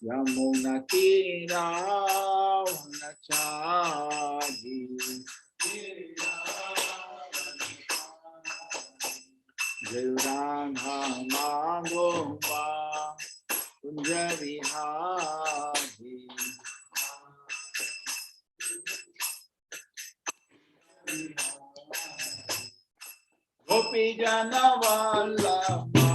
Yamunatiravanachari Jauranga Magomba Kunjavihari Gopi Jana Vallabha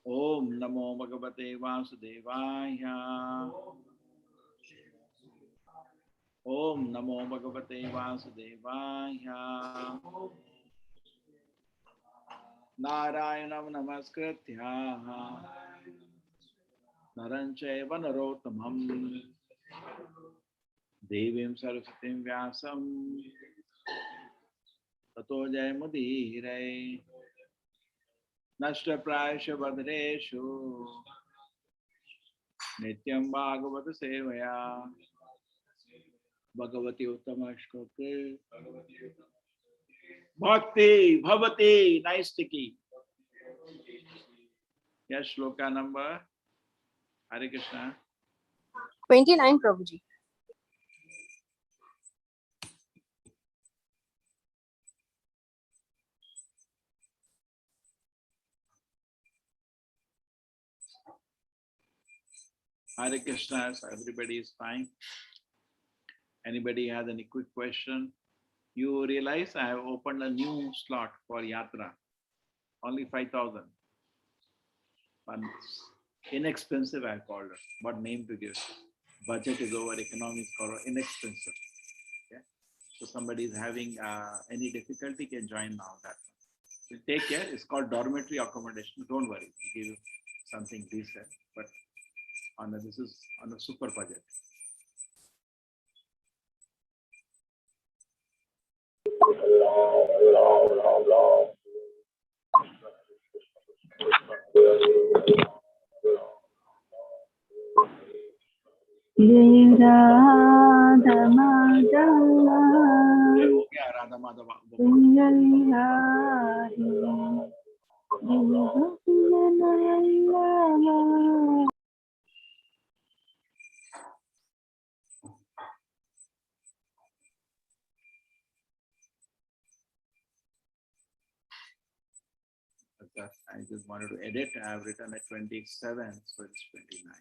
Om Namo Bhagavate Vasudevaya. Om Namo Bhagavate Vasudevaya. Narayanam Namaskritya Naranchaiva Narottamam Devim Saraswatim Vyasam Tato Jayamudire Nashta Prayasha Badreshu Nityam Bhagavata Sevaya Bhagavati Uttamashkote Bhakti Bhavati. Nice sticky. Yes, shloka number Hare Krishna 29, Prabhuji. Hare Krishna, so everybody is fine. Anybody has any quick question? You realize I have opened a new slot for Yatra. Only 5,000. Inexpensive I called it. What name to give? Budget is over, economy is called inexpensive. Okay? So somebody is having any difficulty can join now. That so take care. It's called dormitory accommodation. Don't worry, we'll give you something decent. But this is on a super budget. Radha Madhava Radha Madhava I just wanted to edit. I have written at 27, so it's 29.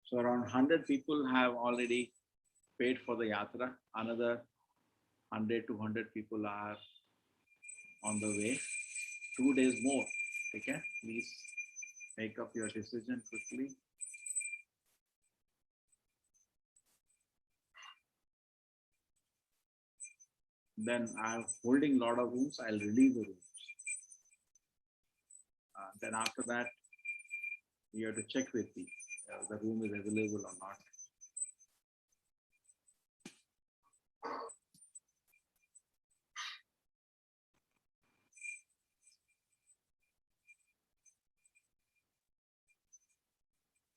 So around 100 people have already paid for the yatra. Another 100 to 100 people are on the way. 2 days more. Okay, please make up your decision quickly. Then I'm holding a lot of rooms. I'll release the rooms. Then after that, you have to check with the room is available or not.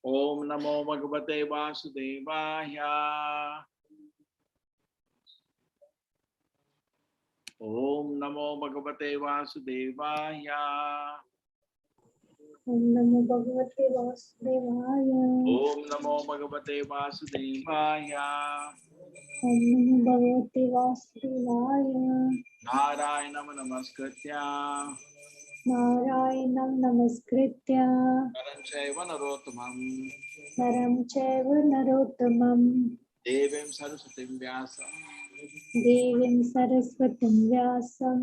Om Namo Bhagavate Vasudevaya. Om Namo Bhagavate Vasudevaya. Om Namo Bhagavate Vasudevaya. Om Namo Bhagavate Vasudevaya. Om Namo Bhagavate Vasudevaya. Narayanam namaskritya Narayanam Namaskritya. Naram chaiva narottamam Naram Chaiva Narottamam. Devim Saraswatim Vyasam Devim Saraswatim Vyasam.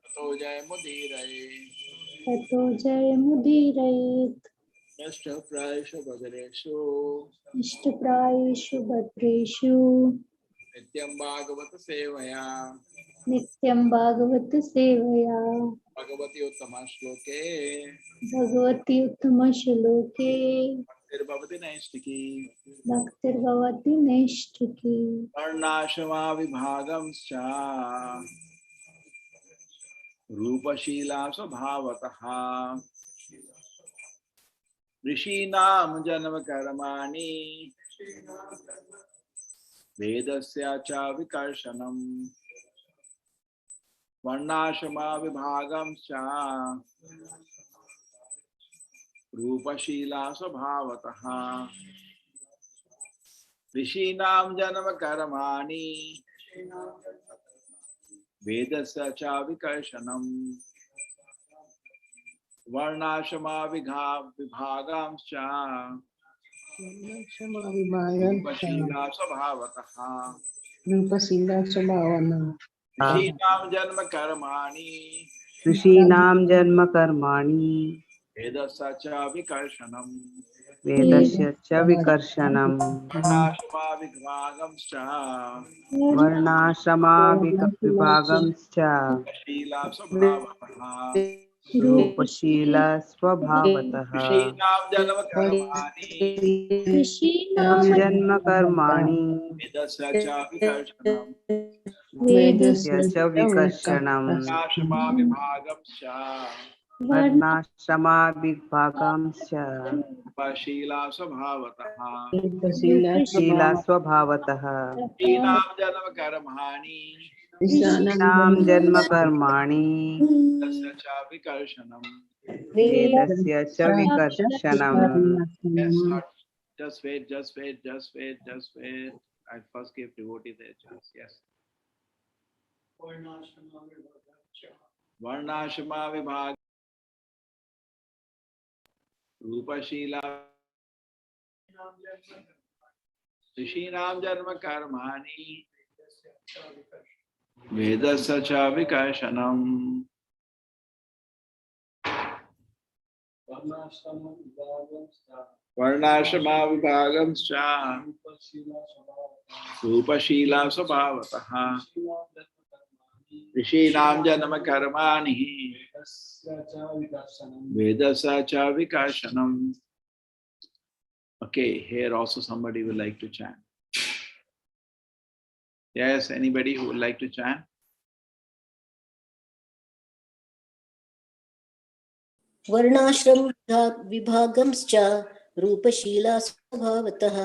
Tato Jayamudiraye Tato Jayamudiraye. Nashtaprayasha Bhagareshu Ishtaprayeshu Bhadreshu. Nityam Bhagavata Sevaya Nityam Bhagavata Sevaya. Bhagavati Uttama Shloke Bhagavati Uttama Shloke. Bhaktir Naistiki Bhaktir Bhavati Naishtuki. Varnashama Vibhagam Cha Rupa Shila Svabhavataha Rishinam Janama Karamani Vedasya Cha Vikarshanam Varnashama Vibhagam Cha Rupa Shila Svabhavataha Rishinam Janama Karamani Vedasya Cha Vikarshanam Varnashama Vibhagam Cha Rupa Shila Svabhavataha Rishinam Janama Karamani ऋषीणां जन्म कर्माणि Vedasya Cha Vikarshanam वेदस्य च विकर्षणम् Varnashama Vibhagam Cha वर्णाश्रमाविभागंश्च Shila Svabhavataha रूपशीलस्वभावतः Rishinam Janama Karamani तं जन्म कर्माणि Vedasya Cha Vikarshanam वेदस्य च विकर्षणम् Varnashama Vibhagam Cha वर्णाश्रमाविभागंश्च Shila Svabhavataha शीलस्वभावतः Rishinam Janama Karamani ऋषीणां जन्म कर्माणि Vedasya Cha Vikarshanam वेदस्य च विकर्षणम् Yes, not. Just wait, just wait, just wait, just wait. I first give devotee their chance. Yes. Varnashama Vibhag Rupa Shila Rishinam Janma Karmani Vedasya Cha Vikarshanam Varnashama Vibhagam Cha Rupa Shila Svabhavataha Rishinam Janma Karmani Vedasya Cha Vikarshanam. Okay, here also somebody would like to chant. Yes, anybody who would like to chant? वर्णाश्रम विभागंश्च रूपशीला स्वभावतः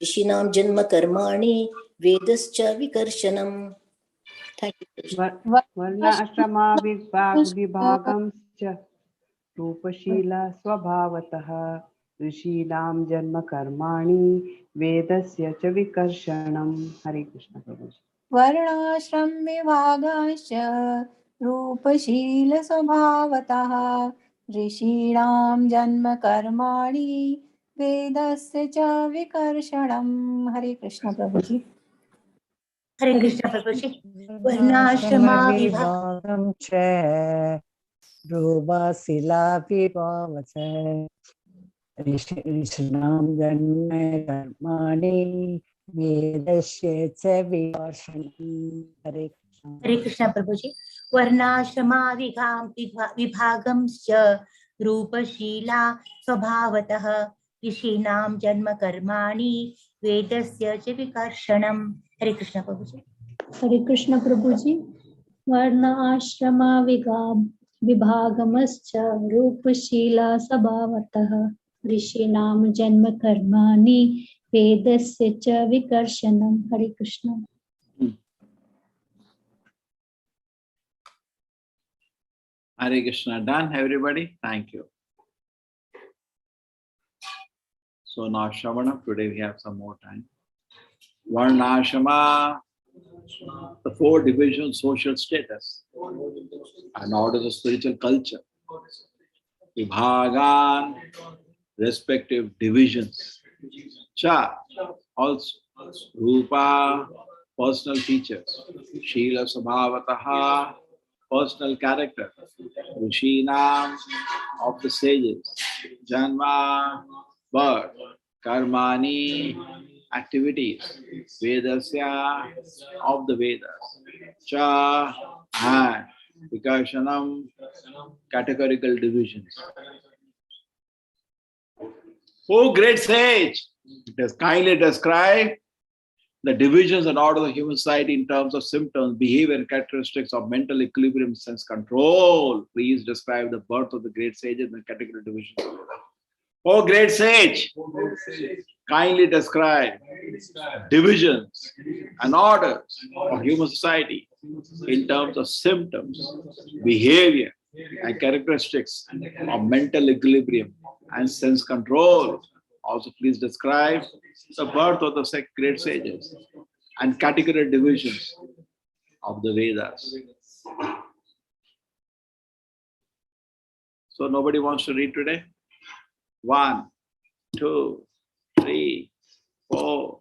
ऋषीणां जन्म कर्माणि वेदश्च विकर्षणम्. Thank you. वर्णाश्रमाविभागंश्च रूपशीलस्वभावतः ऋषीणां जन्म कर्माणि वेदस्य च विकर्षणम्. हरे कृष्ण प्रभु। वर्णाश्रम विभागाश्च रूपशील स्वभावतः ऋषीणां जन्म कर्माणि वेदस्य च विकर्षणम्. हरे कृष्ण प्रभु जी। हरे कृष्ण प्रभु जी। वर्णाश्रमा विभागं च रूपशिलाभिभावच ऋषीणां जन्म कर्माणि वेदस्य च विकर्षणम्. हरे कृष्ण प्रभु जी। वर्णाश्रमा विभागंश्च रूपशीला स्वभावतः ऋषीणां जन्म कर्माणि वेदस्य च विकर्षणम्. हरे कृष्ण प्रभु जी। Hare Krishna Prabhuji. Varna Ashrama Vibhagamscha Rupa Shila Sabhavataha Rishinam Janma Karmani Vedasya Cha Vikarshanam. Hare Krishna. Hare Krishna. Done, everybody? Thank you. So now Shravanam, today we have some more time. Varnashama, the four divisions, social status, and orders of spiritual culture. Vibhagan, respective divisions. Cha, also. Rupa, personal features. Shila Sabhavataha, personal character. Rishina, of the sages. Janma, birth. Karmani, activities. Vedasya, of the Vedas. Cha, and. Vikashanam, categorical divisions. Oh, great sage! It has kindly described the divisions and order of the human society in terms of symptoms, behavior, and characteristics of mental equilibrium, sense control. Please describe the birth of the great sages and category divisions. Oh, great sage! Kindly describe divisions and orders of human society in terms of symptoms, behavior, and characteristics of mental equilibrium and sense control. Also, please describe the birth of the great sages and category divisions of the Vedas. So nobody wants to read today? 1, 2, 3, 4.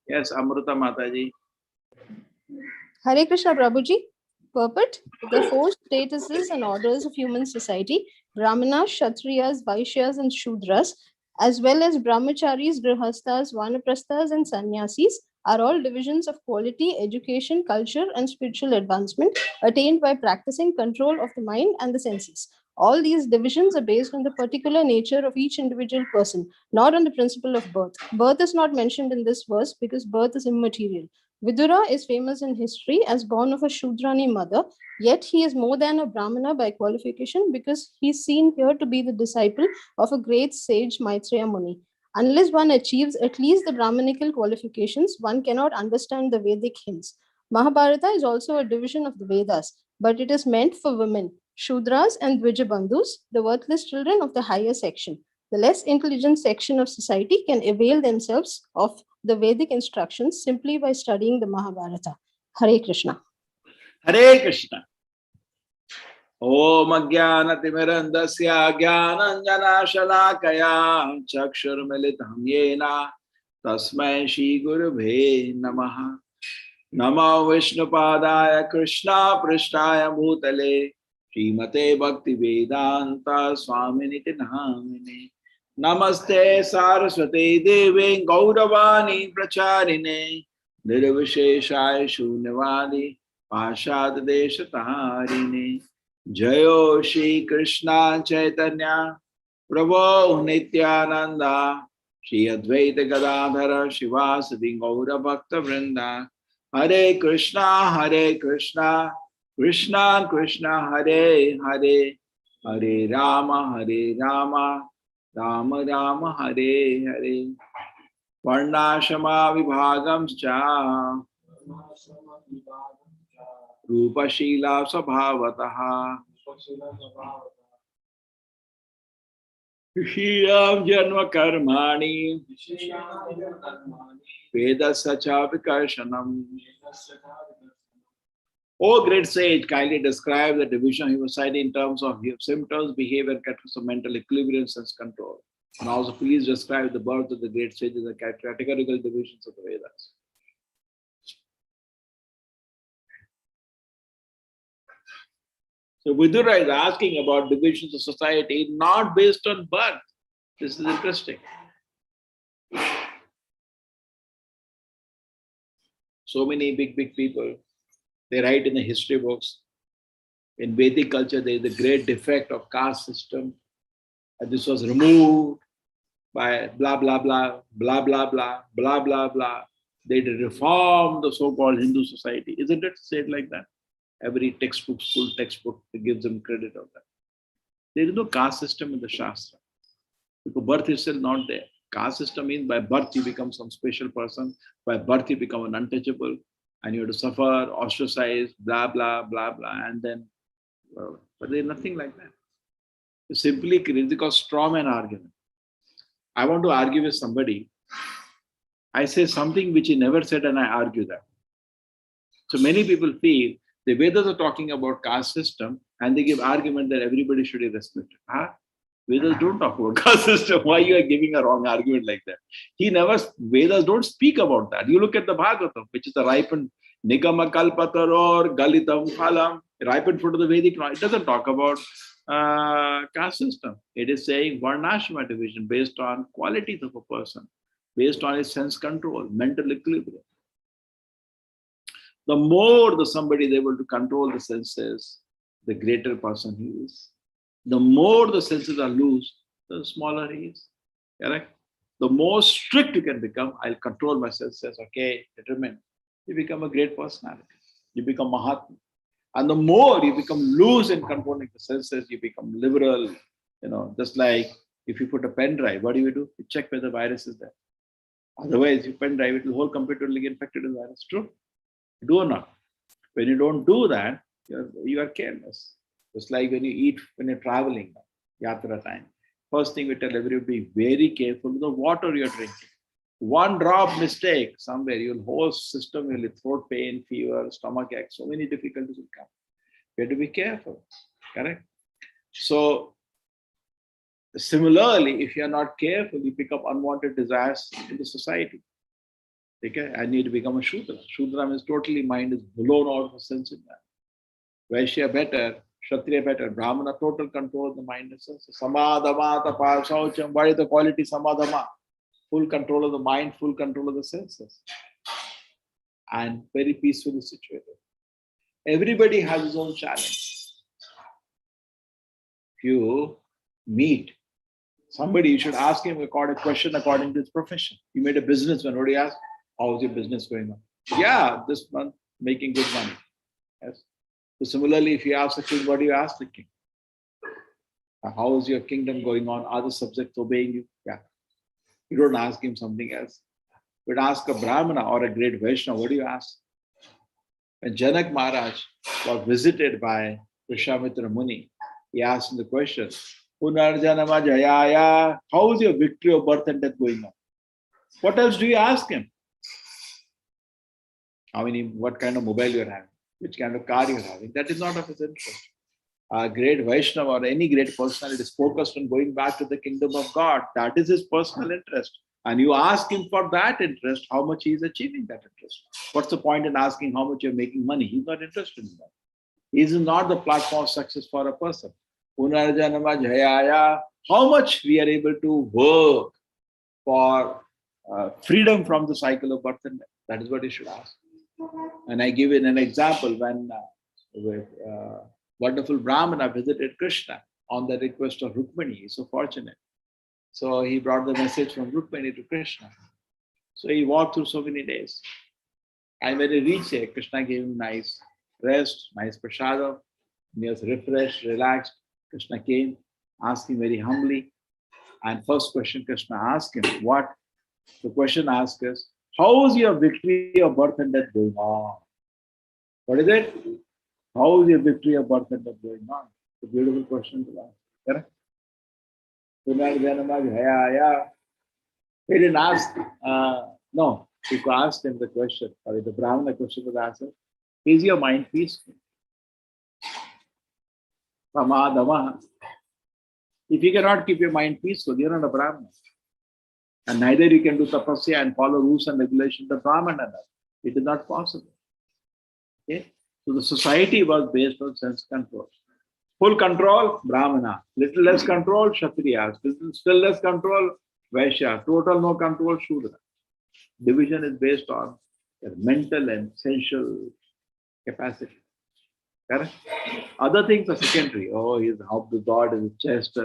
Yes, Amruta Mataji. Hare Krishna Prabhuji. Purport: the four statuses and orders of human society, Brahmanas, Kshatriyas, Vaishyas, and Shudras, as well as Brahmacharis, Grihasthas, Vanaprasthas, and Sannyasis, are all divisions of quality, education, culture, and spiritual advancement attained by practicing control of the mind and the senses. All these divisions are based on the particular nature of each individual person, not on the principle of birth. Birth is not mentioned in this verse because birth is immaterial. Vidura is famous in history as born of a Shudrani mother, yet he is more than a Brahmana by qualification because he is seen here to be the disciple of a great sage Maitreya Muni. Unless one achieves at least the Brahmanical qualifications, one cannot understand the Vedic hymns. Mahabharata is also a division of the Vedas, but it is meant for women, Shudras and Dvijabandhus, the worthless children of the higher section. The less intelligent section of society can avail themselves of the Vedic instructions simply by studying the Mahabharata. Hare Krishna. Hare Krishna. Om Ajnanatimirandasya Jnananjana Shalakaya Chakshurmilitam Yena Tasmai Shri Gurubhe Namaha. Namo Vishnupadaya Krishna Prishtaya Bhutale Srimate Bhakti Vedanta Swaminiti Namine. Namaste Saraswati Devi Gauravani Pracharine Nirvisheshaya Shunyavadi Pashad Deshatarine. Jayo Shri Krishna Chaitanya Prabhu Nityananda Shri Advaita Gadadhara Shivasati Gaura Bhakta Vrinda. Hare Krishna, Krishna Krishna, Hare Hare, Hare Rama, Rama Rama, Hare Hare. Varnashama Vibhagamscha Rupa Shila Sabhavataha Shriram Janma Karmani Veda Sacha Vikarshanam. O great sage, kindly describe the division of human society in terms of symptoms, behavior, characteristics of mental equilibrium, sense control. And also please describe the birth of the great sages and categorical divisions of the Vedas. So Vidura is asking about divisions of society not based on birth. This is interesting. So many big people, they write in the history books. In Vedic culture, there is a great defect of caste system. And this was removed by blah, blah, blah, blah, blah, blah, blah, blah, blah. They reform the so-called Hindu society. Isn't it said like that? Every textbook, school textbook, gives them credit of that. There is no caste system in the Shastra. Because birth is still not there. Caste system means by birth you become some special person. By birth you become an untouchable. And you have to suffer, ostracized, blah, blah, blah, blah. And then, but there is nothing like that. Simply it's called straw man argument. I want to argue with somebody. I say something which he never said and I argue that. So many people feel the Vedas are talking about caste system and they give argument that everybody should be respected. Huh? Vedas don't talk about caste system. Why you are giving a wrong argument like that? Vedas don't speak about that. You look at the Bhagavatam, which is the ripened Nigama Kalpataror, Galitam Phalam, ripened fruit of the Vedic law. It doesn't talk about caste system. It is saying Varnashrama division based on qualities of a person, based on his sense control, mental equilibrium. The more somebody is able to control the senses, the greater person he is. The more the senses are loose, the smaller he is. Correct? The more strict you can become, I'll control my senses, okay, determined. You become a great personality. You become Mahatma. And the more you become loose in controlling the senses, you become liberal. Just like if you put a pen drive, what do? You check whether the virus is there. Otherwise, you pen drive, the whole computer will get infected with virus. True? Do or not? When you don't do that, you are careless. Just like when you eat, when you're traveling, yatra time. First thing we tell everybody, be very careful with the water you're drinking. One drop mistake somewhere, your whole system will throat pain, fever, stomach ache, so many difficulties will come. You have to be careful. Correct? So, similarly, if you're not careful, you pick up unwanted desires in the society. Okay? I need to become a Shudra. Shudra means totally mind is blown out of the sense in that. Vaishya better, Kshatriya better, Brahmana total control of the mind and senses. Samadhama, tapa, saucham. What is the quality samadhama? Full control of the mind, full control of the senses. And very peacefully situated. Everybody has his own challenge. If you meet somebody, you should ask him a question according to his profession. You made a businessman, what do you ask? How's your business going on? Yeah, this month making good money. Yes. So similarly, if you ask the king, what do you ask the king? How is your kingdom going on? Are the subjects obeying you? Yeah. You don't ask him something else. But ask a Brahmana or a great Vaishnava, what do you ask? When Janak Maharaj was visited by Vishwamitra Muni, he asked him the question, Punarjanama Jayaya, how is your victory of birth and death going on? What else do you ask him? What kind of mobile you're having, which kind of car you're having, that is not of his interest. A great Vaishnava or any great personality is focused on going back to the kingdom of God. That is his personal interest. And you ask him for that interest, how much he is achieving that interest. What's the point in asking how much you're making money? He's not interested in that. He is not the platform of success for a person. Punarjanama Jayaya, how much we are able to work for freedom from the cycle of birth and death. That is what you should ask. And I give it an example when wonderful Brahmana visited Krishna on the request of Rukmini. He's so fortunate. So he brought the message from Rukmini to Krishna. So he walked through so many days. And when he reached here, Krishna gave him nice rest, nice prasadam. He was refreshed, relaxed. Krishna came, asked him very humbly. And first question Krishna asked him, what? The question asked is, how is your victory of birth and death going on? What is it? How is your victory of birth and death going on? It's a beautiful question to ask. Correct? He didn't ask, no, he asked him the question, or the Brahmana question was asked, is your mind peaceful? Samadhama. If you cannot keep your mind peaceful, you're not a Brahmana. And neither you can do tapasya and follow rules and regulations of Brahmana does. It is not possible. Okay? So the society was based on sense control. Full control, Brahmana. Little less control, Kshatriyas. Still less control, Vaishya. Total no control, Shudra. Division is based on their mental and sensual capacity. Correct? Other things are secondary. Oh, how the God is his chest,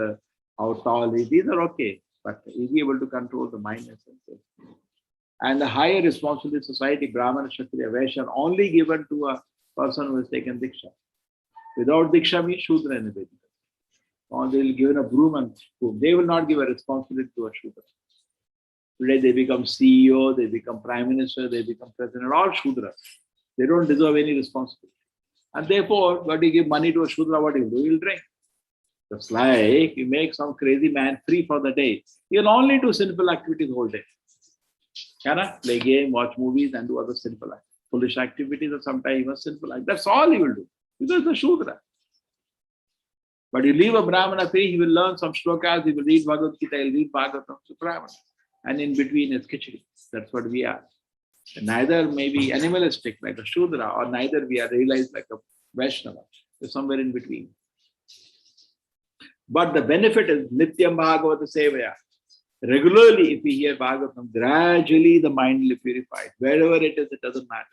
how tall he is. These are okay. But is he able to control the mind and senses? And the higher responsibility in society, Brahmana, Kshatriya, Vaishya, are only given to a person who has taken Diksha. Without Diksha means Shudra in a way. Or they will give a broom and spoon. They will not give a responsibility to a Shudra. Today they become CEO, they become Prime Minister, they become President, all Shudras. They don't deserve any responsibility. And therefore, when you give money to a Shudra, what he will do? He will drink. Just like you make some crazy man free for the day, he'll only do sinful activities whole day. Play game, watch movies, and do other foolish activities, or sometimes even sinful activities. That's all he will do. Because the Shudra. But you leave a Brahmana free, he will learn some shlokas, he will read Bhagavad Gita, he will read Bhagavatam, so Brahmana. And in between is Khichdi. That's what we are. And neither maybe animalistic like a Shudra, or neither we are realized like a Vaishnava. So somewhere in between. But the benefit is Nityam Bhagavata Sevaya. Regularly, if we hear Bhagavatam, gradually the mind will be purified. Wherever it is, it doesn't matter.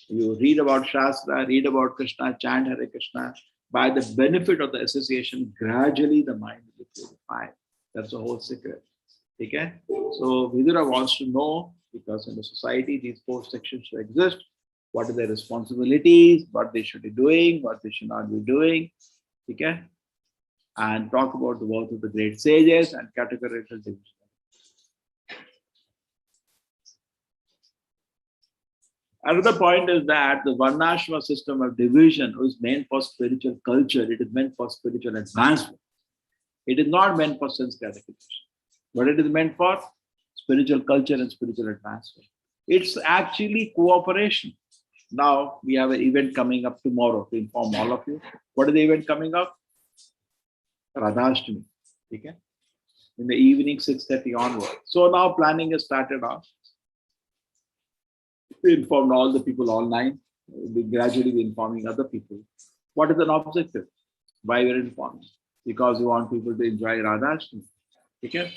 You read about Shastra, read about Krishna, chant Hare Krishna. By the benefit of the association, gradually the mind will be purified. That's the whole secret. Okay? So Vidura wants to know, because in the society, these 4 sections should exist. What are their responsibilities, what they should be doing, what they should not be doing. Okay? And talk about the work of the great sages and categorical division. Another point is that the Varnashram system of division is meant for spiritual culture. It is meant for spiritual advancement. It is not meant for sense gratification, but it is meant for spiritual culture and spiritual advancement. It's actually cooperation. Now we have an event coming up tomorrow to inform all of you. What is the event coming up? Radha. Okay? In the evening, 6:30 onward. So now planning is started off. We informed all the people online. We gradually be informing other people. What is an objective? Why we're informing? Because we want people to enjoy Radha. Okay?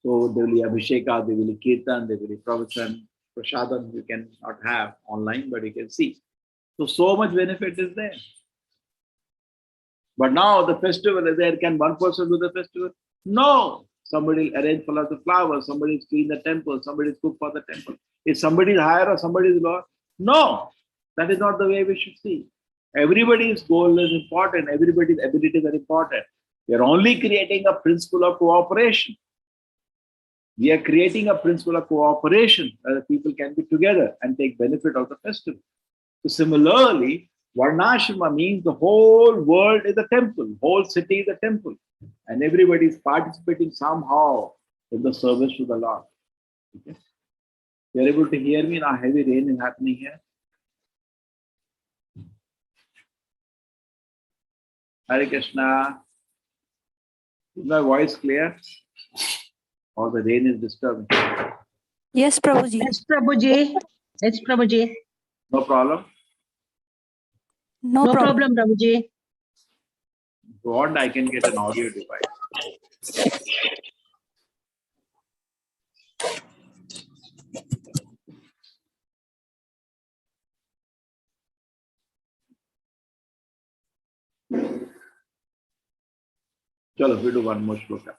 So there will be Abhisheka, there will be Kirtan, there will be Pravachan, Prasadam you cannot have online, but you can see. So much benefit is there. But now the festival is there. Can one person do the festival? No. Somebody will arrange for the flowers, somebody will clean the temple, somebody will cook for the temple. Is somebody higher or somebody is lower? No. That is not the way we should see. Everybody's goal is important. Everybody's abilities are important. We are only creating a principle of cooperation. We are creating a principle of cooperation that people can be together and take benefit of the festival. So similarly, Varnashrama means the whole world is a temple, whole city is a temple, and everybody is participating somehow in the service to the Lord. Okay? You are able to hear me now? Heavy rain is happening here. Hare Krishna. Is my voice clear? Or the rain is disturbing? Yes, Prabhuji. Yes, Prabhuji. Yes, Prabhuji. No problem? No No problem. problem, Prabhuji. If you want, I can get an audio device. Chalo, we do one more shloka.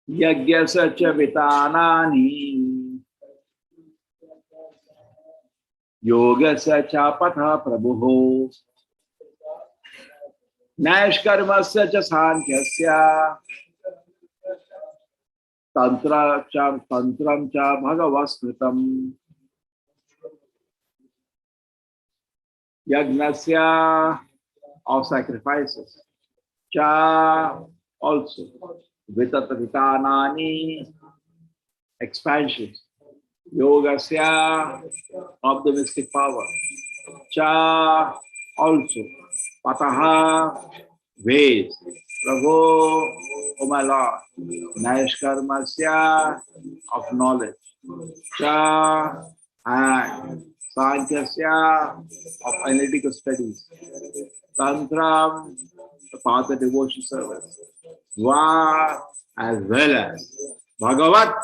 Yagyasa cha vitanani yogasa cha patha prabhuho naishkarmasya cha sankhasya tantram cha bhagavaskritam yagnasya of sacrifices cha also Vitanani expansions yogasya of the mystic power cha also pataha ways Prabhu, oh my Lord, naishkarmasya of knowledge cha and sankhasya of analytical studies tantram the path of devotion service Va as well as Bhagavat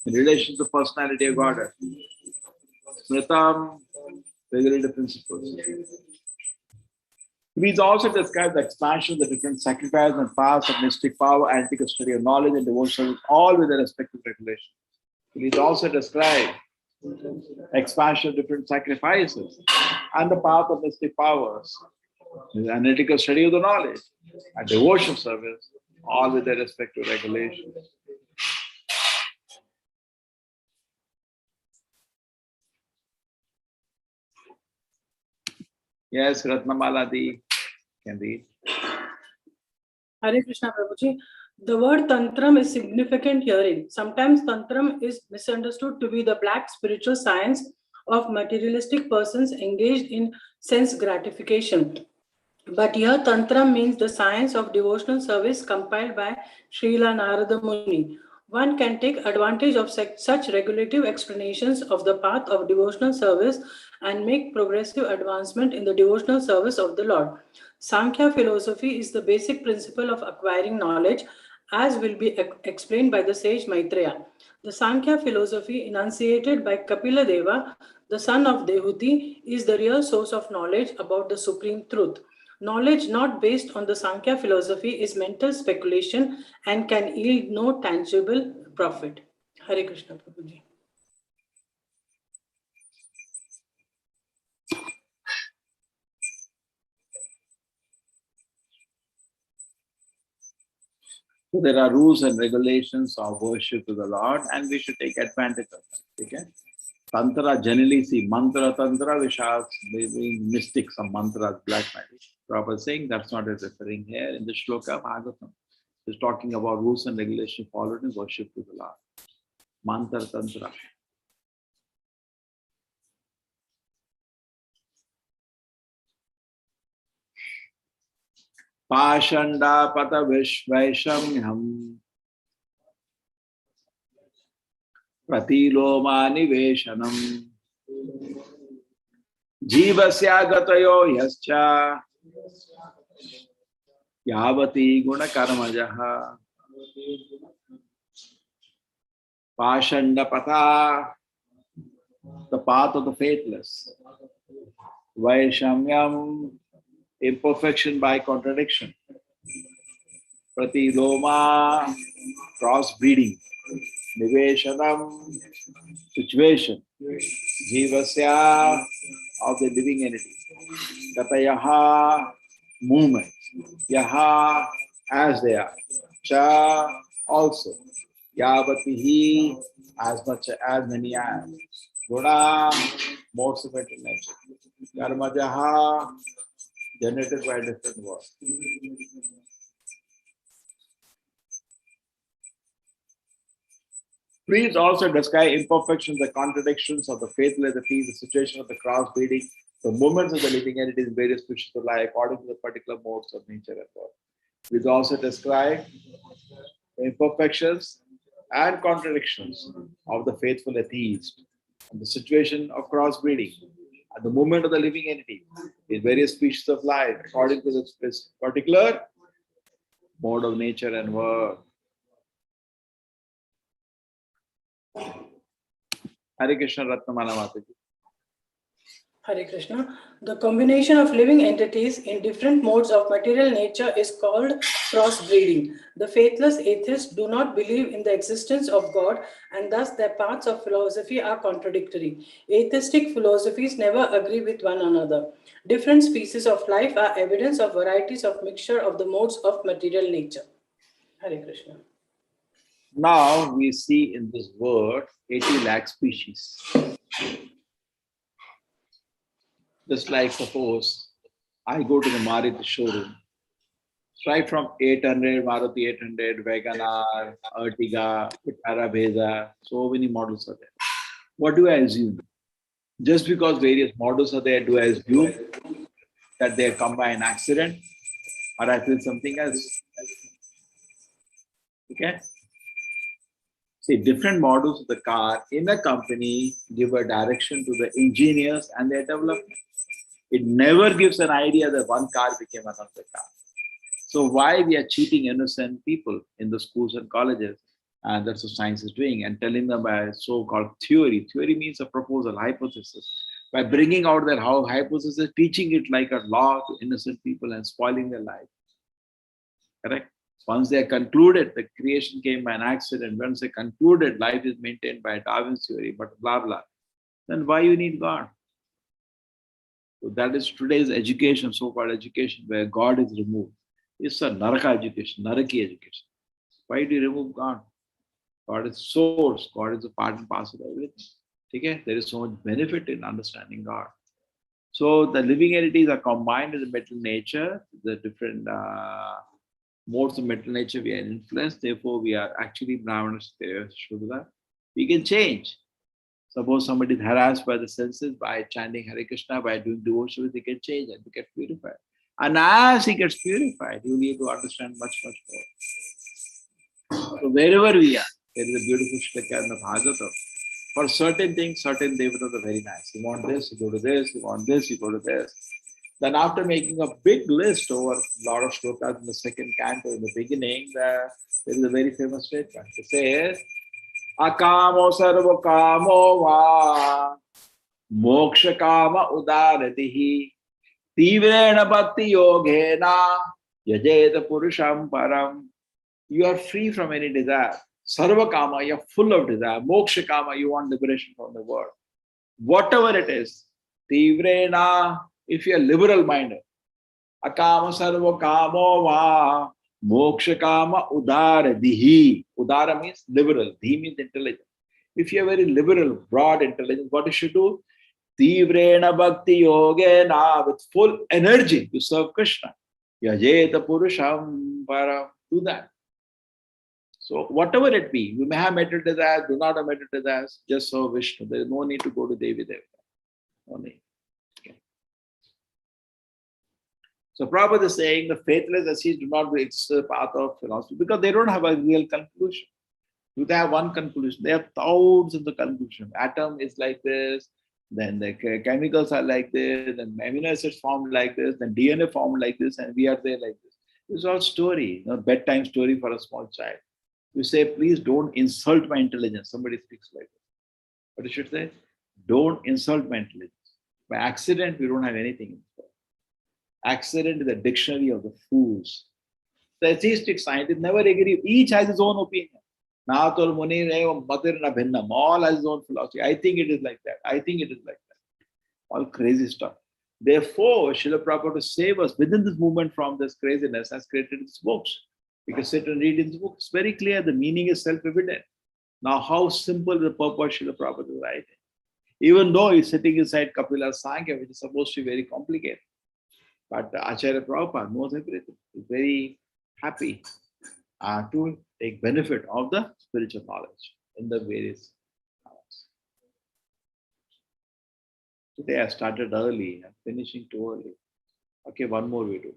in relation to personality of Godhead. Smritam, regulative principles. Please also describe the expansion of the different sacrifices and paths of mystic power, analytical study of knowledge and devotion, all with their respective regulations. Please also describe expansion of different sacrifices and the path of mystic powers, the analytical study of the knowledge and devotion service, all with their respective regulations. Yes, Ratnamaladi can read. Hare Krishna Prabhuji. The word tantram is significant herein. Sometimes tantram is misunderstood to be the black spiritual science of materialistic persons engaged in sense gratification. But here tantram means the science of devotional service compiled by Srila Narada Muni. One can take advantage of such regulative explanations of the path of devotional service and make progressive advancement in the devotional service of the Lord. Sankhya philosophy is the basic principle of acquiring knowledge, as will be explained by the sage Maitreya. The Sankhya philosophy enunciated by Kapila Deva, the son of Dehuti, is the real source of knowledge about the supreme truth. Knowledge not based on the Sankhya philosophy is mental speculation and can yield no tangible profit. Hare Krishna Prabhuji. So there are rules and regulations of worship to the Lord, and we should take advantage of them. Okay? Tantra generally see mantra tantra, which are maybe mystics, some mantras, black magic. Prabhupada saying that's not referring here in the shloka Bhagavatam. He's talking about rules and regulations followed in worship to the Lord. Mantra tantra. Pashanda pata vishvaishamyam pratiloma niveshanam jivasya gatayo yascha yavati guna karmajaha. Pashanda pata, the path of the faithless. Vaishamyam, imperfection by contradiction. Pratiloma, cross-breeding. Niveshanam, situation. Jivasya, of the living entity. Gatayaha, movement. Yaha, as they are. Cha, also. Yavatihi, as much as many as. Guna, modes of mental nature. Karmajaha, generated by different words. Please also describe imperfections, the contradictions of the faithless, the situation of the cross-breeding, the movements of the living entities in various species of life according to the particular modes of nature and world. Please also describe the imperfections and contradictions of the faithful atheist, and the situation of cross-breeding, and the movement of the living entity in various species of life according to the particular mode of nature and world. Hare Krishna Ratnamala Mataji. Hare Krishna. The combination of living entities in different modes of material nature is called crossbreeding. The faithless atheists do not believe in the existence of God, and thus their paths of philosophy are contradictory. Atheistic philosophies never agree with one another. Different species of life are evidence of varieties of mixture of the modes of material nature. Hare Krishna. Now we see in this word 80 lakh species. Just like suppose I go to the Maruti showroom, right from 800, Maruti 800, Wagoner, Ertiga, Vitara Beza, so many models are there. What do I assume? Just because various models are there, do I assume that they come by an accident or I feel something else? Okay? See, different models of the car in a company give a direction to the engineers and their development. It never gives an idea that one car became another car. So why we are cheating innocent people in the schools and colleges, and that's what science is doing, and telling them by so-called theory. Theory means a proposal, hypothesis. By bringing out that how hypothesis, teaching it like a law to innocent people and spoiling their life. Correct? Once they are concluded, the creation came by an accident. Once they concluded, life is maintained by Darwin's theory, but blah, blah. Then why you need God? So that is today's education, so-called education, where God is removed. It's a Naraka education, Naraki education. Why do you remove God? God is source. God is a part and parcel of everything. Okay? There is so much benefit in understanding God. So the living entities are combined with the metal nature, the different modes of metal nature we are influenced. Therefore, we are actually Brahmanas, Shudra. We can change. Suppose somebody is harassed by the senses, by chanting Hare Krishna, by doing devotion, they can change and they get purified. And as he gets purified, you need to understand much, much more. So wherever we are, there is a beautiful shlaka in the Bhagavatam. For certain things, certain devatas are very nice. You want this, you go to this, you want this, you go to this. Then after making a big list over a lot of shlokas in the second canto, in the beginning, there is a very famous statement. It says, Akamo sarva kamo va moksha kama udaratihi tivrena bhakti yogena yajeta purusham param. You are free from any desire. Sarva kama, you are full of desire. Moksha kama, you want liberation from the world. Whatever it is, tivrena, if you are liberal minded, akama sarva kamo va moksha kama udara dihi. Udara means liberal, dhi means intelligent. If you are very liberal, broad intelligence, what you should do? Tivrena bhakti yogena, with full energy to serve Krishna. Yajeta purusham param. Do that. So whatever it be, you may have material desires, do not have material desires, just serve Vishnu. There is no need to go to Devi Devata. No need. Okay. So Prabhupada is saying the faithless ascetic do not reach the path of philosophy because they don't have a real conclusion. You have one conclusion. They have thousands of conclusions. Atom is like this, then the chemicals are like this, then amino acids formed like this, then DNA formed like this, and we are there like this. This is all story, bedtime story for a small child. You say, please don't insult my intelligence. Somebody speaks like this. What you should say? Don't insult my intelligence. By accident, we don't have anything in store. Accident is the dictionary of the fools. The atheistic scientists never agree. Each has his own opinion. Natul Muni Matir na Bhinnam. All has his own philosophy. I think it is like that. I think it is like that. All crazy stuff. Therefore, Srila Prabhupada, to save us within this movement from this craziness, has created these books. You can sit and read in the book. It's very clear. The meaning is self-evident. Now, how simple the purpose Srila Prabhupada is writing. Even though he's sitting inside Kapila Sankhya, which is supposed to be very complicated. But Acharya Prabhupada knows everything. He's very happy to take benefit of the spiritual knowledge in the various knowledge. Today I started early. I'm finishing too early. Okay, one more we do.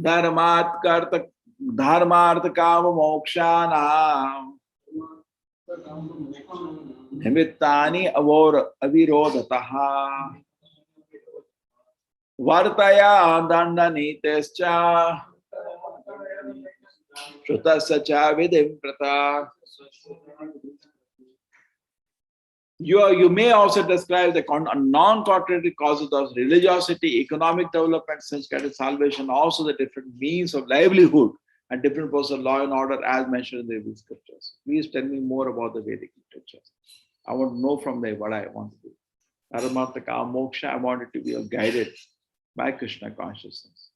Dharmarth kama mokshanam nimittani avirodhataha vartaya dandanitescha shrutasya cha vidim prata. You may also describe the non-contradictory causes of religiosity, economic development, sense-guided salvation, also the different means of livelihood and different forms of law and order as mentioned in the Vedic scriptures. Please tell me more about the Vedic scriptures. I want to know from there what I want to do. Dharmartha kama moksha, I want it to be guided by Krishna consciousness.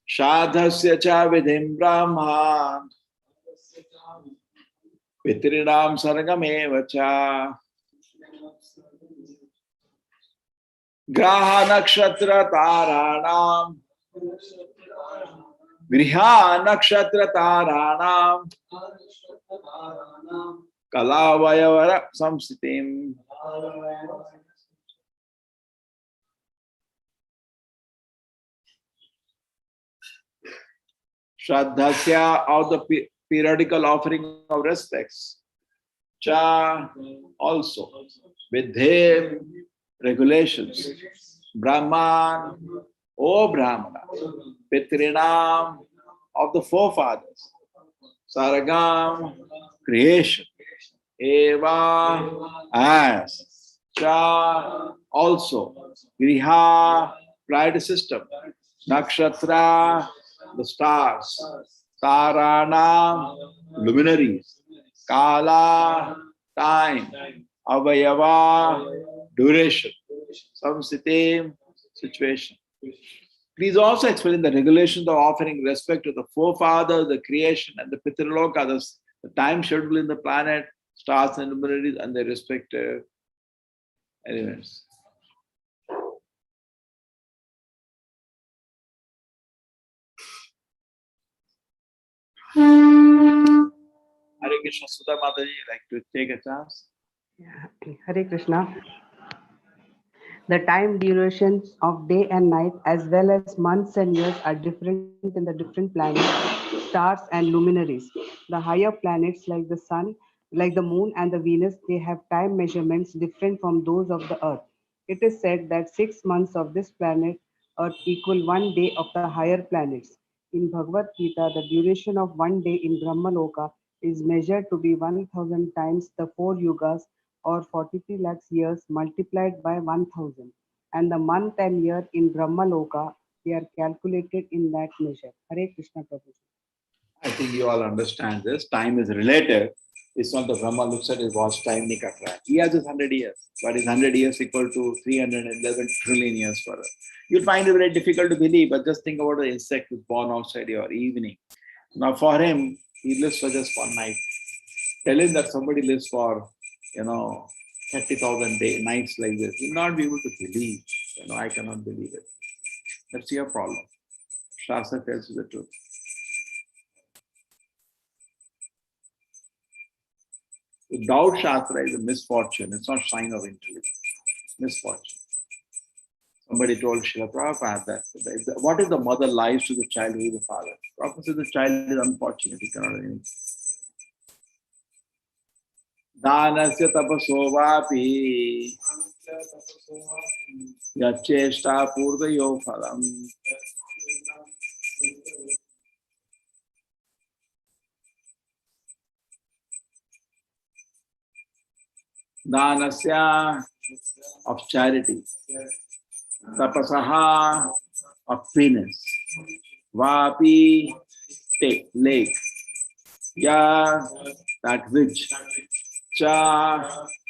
Shadhasya cha vidhim brahman Pitrinam sargameva cha Graha nakshatra taranam Griha nakshatra taranam Kalavayavara samsitim. Shraddhasya, of the periodical offering of respects. Cha, also. Vidhem, regulations. Brahman, O Brahmana. Pitrinam, of the forefathers. Sargam, creation. Eva, as. Cha, also. Griha, planetary system. Nakshatra, the stars. Tarana, luminaries. Kala, time. Avayava, duration. Samsitim, situation. Please also explain the regulations of offering respect to the forefathers, the creation, and the Pitraloka, the time schedule in the planet, stars and luminaries, and their respective elements. Hare Krishna, Sudha Mataji, like to take a chance? Yeah. Hare Krishna. The time durations of day and night, as well as months and years, are different in the different planets, stars, and luminaries. The higher planets, like the sun, like the moon and the Venus, they have time measurements different from those of the Earth. It is said that 6 months of this planet Earth equal 1 day of the higher planets. In Bhagavad Gita, the duration of 1 day in Brahmaloka is measured to be 1000 times the 4 yugas, or 43 lakhs years multiplied by 1000. And the month and year in Brahmaloka, they are calculated in that measure. Hare Krishna Prabhu. I think you all understand this. Time is relative. It's not the Brahma looks at his watch time, nahi kat raha hai. He has his 100 years, but his 100 years equal to 311 trillion years for us. You'll find it very difficult to believe, but just think about an insect who's born outside your evening. Now for him, he lives for just 1 night. Tell him that somebody lives for, 30,000 nights like this. You'll not be able to believe. I cannot believe it. That's your problem. Shastra tells you the truth. Without Shastra is a misfortune. It's not sign of intelligence. Misfortune. Somebody told Srila Prabhupada that what if the mother lies to the child who is the father? Prabhupada said the child is unfortunate. He cannot do anything. Dhanasya tapaso vapi yacheshta purdayo phalam. Dhanasya of charity, tapasaha of penance, vapi lake, ya that which, cha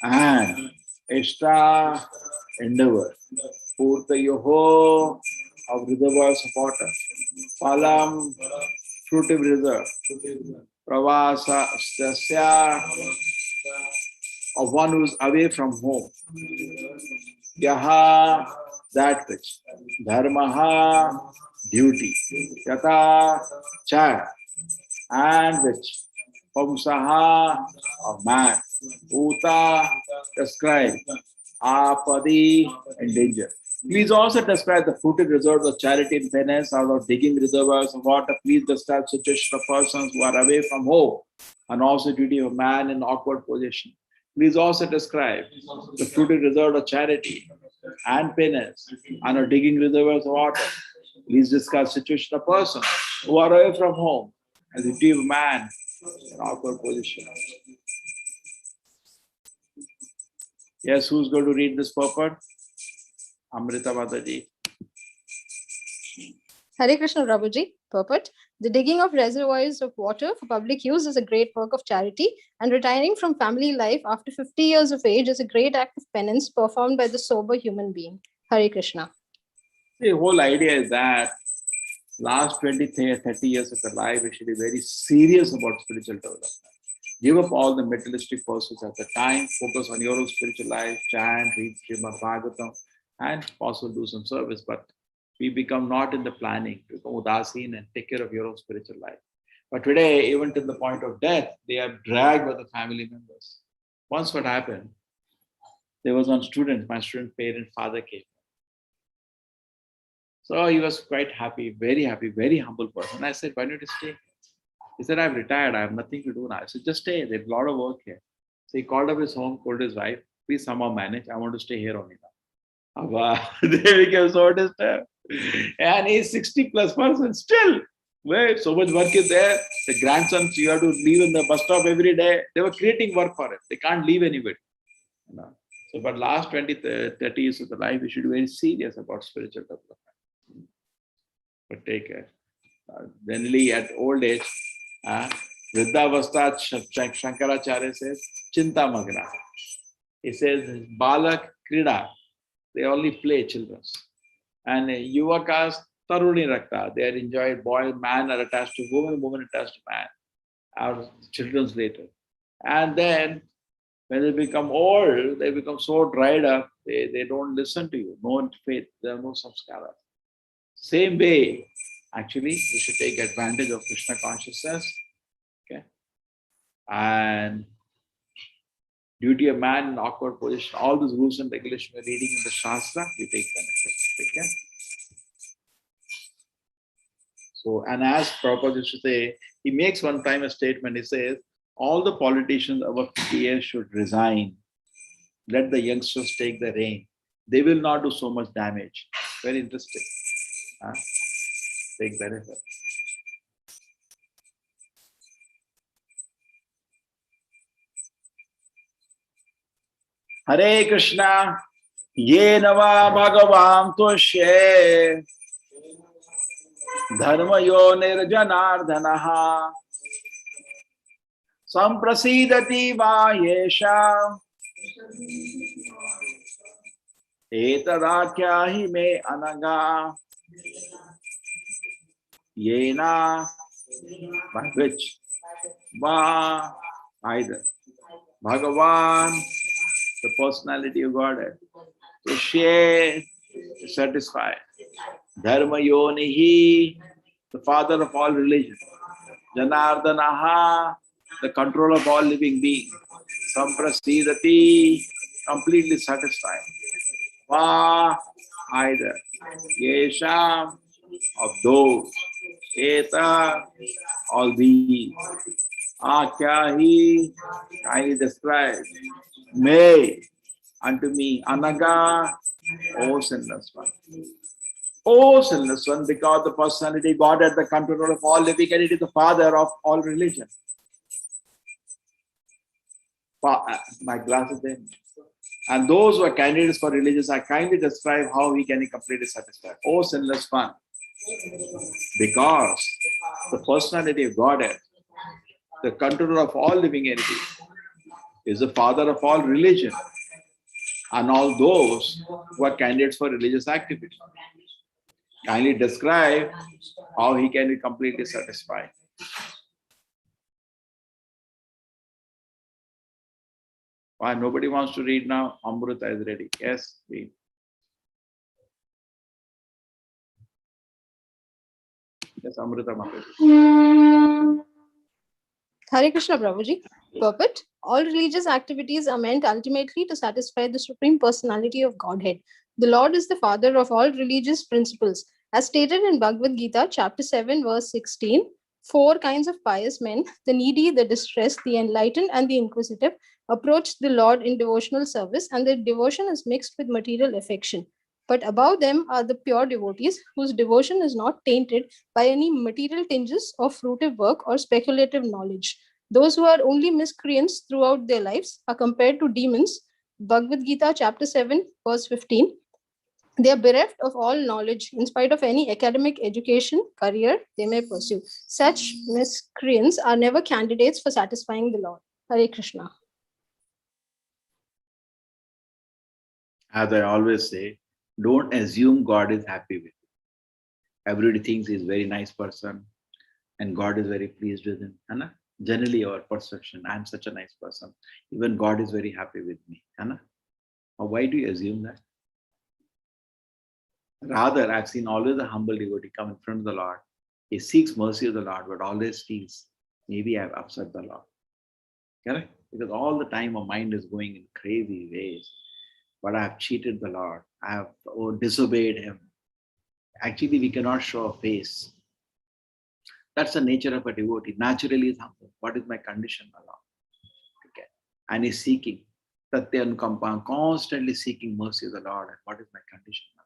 and eshta endeavor, purtayoho of reservoirs of water, phalam fruitive reserve, pravasa stasya of one who is away from home, yaha that which, dharmaha duty, yata cha and which, pumsaha of man, uta describe, apadi and danger. Please also describe the fruited reserves of charity and penance, out of digging reservoirs of water. Please describe situation of persons who are away from home, and also duty of man in awkward position. Please also describe the fruited result of charity and penance and of digging reservoirs of water. Please discuss situation of persons who are away from home and the duty of man in awkward position. Yes, who's going to read this purport? Amrita Mataji. Hare Krishna Prabhuji, purport. The digging of reservoirs of water for public use is a great work of charity, and retiring from family life after 50 years of age is a great act of penance performed by the sober human being. Hare Krishna. The whole idea is that last 20, 30 years of your life, we should be very serious about spiritual development. Give up all the materialistic pursuits at the time, focus on your own spiritual life, chant, read Srimad Bhagavatam, and also do some service. But we become not in the planning, become udasin and take care of your own spiritual life. But today, even to the point of death, they are dragged by the family members. Once what happened, there was one student, my student parent father came. So he was quite happy, very humble person. I said, why don't you stay? He said, I've retired, I have nothing to do now. I said, just stay, there's a lot of work here. So he called up his home, told his wife, please somehow manage, I want to stay here only now. They became so disturbed. And he's 60 plus person still. Where so much work is there. The grandsons, you have to leave in the bus stop every day. They were creating work for it. They can't leave anybody. So, but last 20, 30 years of the life, we should be very serious about spiritual development. But take care. Generally, at old age, Vriddhavastha, Shankaracharya says, Chinta Magna. He says, Balak Krida. They only play, children. And Yuvakas, Taruni Rakta, they are enjoyed, boy, man are attached to woman, woman attached to man, our children's later. And then when they become old, they become so dried up, they don't listen to you, no faith, there are no samskaras. Same way, actually, we should take advantage of Krishna consciousness. Okay. And duty of man in awkward position, all these rules and regulations we're reading in the Shastra, we take benefit. Okay. So, and as Prabhupada used to say, he makes one time a statement, he says, all the politicians above 50 years should resign. Let the youngsters take the reign. They will not do so much damage. Very interesting. Take benefit. Hare Krishna, ye nava bhagavam toshe, dharma yo nirjanardhanaha, samprasidati va yesha, etadakya hi me anaga, yena, by which, va, either, Bhagavan, the personality of Godhead, to share, to satisfy. Dharma yonihi, the father of all religion. Janardanaha, the control of all living beings. Samprasidati, completely satisfied. Va, either. Yesha, of those. Eta, all these. Akyahi, kindly described. May, unto me, Anaga, O sinless one. O sinless one, because the personality God at the control of all living and it is the father of all religion. My glass is in. And those who are candidates for religions, I kindly describe how he can be completely satisfied. O sinless one, because the personality of Godhead, the controller of all living entities, is the father of all religion and all those who are candidates for religious activity. Kindly describe how he can be completely satisfied. Why nobody wants to read now? Amrita is ready. Yes, read. Yes, Amrita Mataji. Hare Krishna Prabhuji. Purport: all religious activities are meant ultimately to satisfy the Supreme Personality of Godhead. The Lord is the father of all religious principles. As stated in Bhagavad Gita, chapter 7, verse 16, 4 kinds of pious men, the needy, the distressed, the enlightened, and the inquisitive, approach the Lord in devotional service, and their devotion is mixed with material affection. But above them are the pure devotees, whose devotion is not tainted by any material tinges of fruitive work or speculative knowledge. Those who are only miscreants throughout their lives are compared to demons. Bhagavad Gita, chapter 7, verse 15. They are bereft of all knowledge in spite of any academic education, career they may pursue. Such miscreants are never candidates for satisfying the Lord. Hare Krishna. As I always say, don't assume God is happy with you. Everybody thinks he's a very nice person and God is very pleased with him. Anna? Generally, our perception, I'm such a nice person. Even God is very happy with me. Anna? Or why do you assume that? Rather, I've seen always a humble devotee come in front of the Lord. He seeks mercy of the Lord, but always feels, maybe I've upset the Lord. Correct? Because all the time our mind is going in crazy ways. But I have cheated the Lord. I have disobeyed him. Actually, we cannot show a face. That's the nature of a devotee. Naturally is humble. What is my condition, my Lord? Okay. And he's seeking. Tatyanukampa, constantly seeking mercy of the Lord. And what is my condition, my Lord?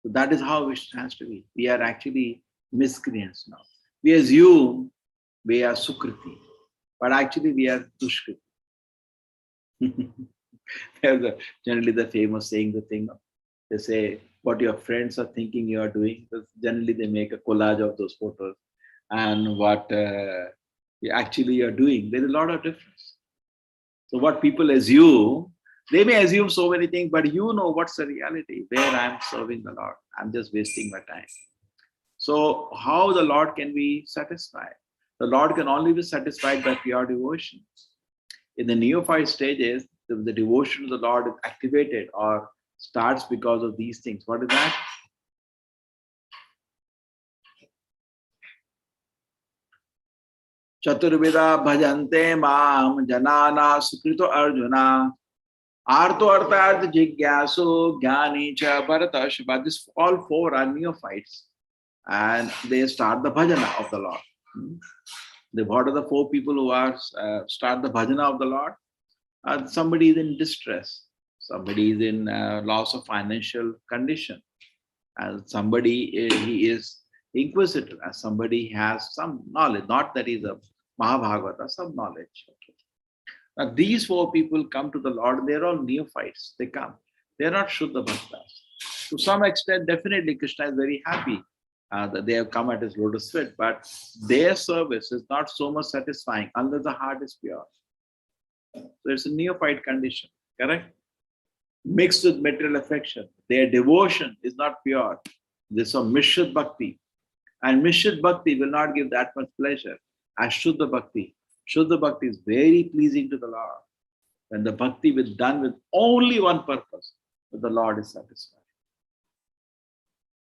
So that is how it has to be. We are actually miscreants now. We assume we are Sukriti, but actually we are Dushkriti. Generally the famous saying, the thing, they say, what your friends are thinking you are doing, generally they make a collage of those photos, and what you actually are doing, there is a lot of difference. So what people assume, they may assume so many things, but you know what's the reality, where I'm serving the Lord. I'm just wasting my time. So how the Lord can be satisfied? The Lord can only be satisfied by pure devotion. In the neophyte stages, the devotion to the Lord is activated or starts because of these things. What is that? Chaturvida bhajante mam janana sukrito arjuna arto arthat jigyasu jnani cha bharata shubha. This all four are neophytes and they start the bhajana of the Lord. What are the four people who are start the bhajana of the Lord? Somebody is in distress, somebody is in loss of financial condition, and somebody he is inquisitive, and somebody has some knowledge, not that he's a Mahabhagavata, some knowledge. Okay. Now these four people come to the Lord, they're all neophytes, they come. They're not Shuddha Bhaktas. To some extent, definitely Krishna is very happy that they have come at his lotus feet, but their service is not so much satisfying unless the heart is pure. So it's a neophyte condition, correct? Mixed with material affection. Their devotion is not pure. This is a Mishra Bhakti. And Mishra Bhakti will not give that much pleasure as Shuddha Bhakti. Shuddha Bhakti is very pleasing to the Lord. When the Bhakti is done with only one purpose, that the Lord is satisfied.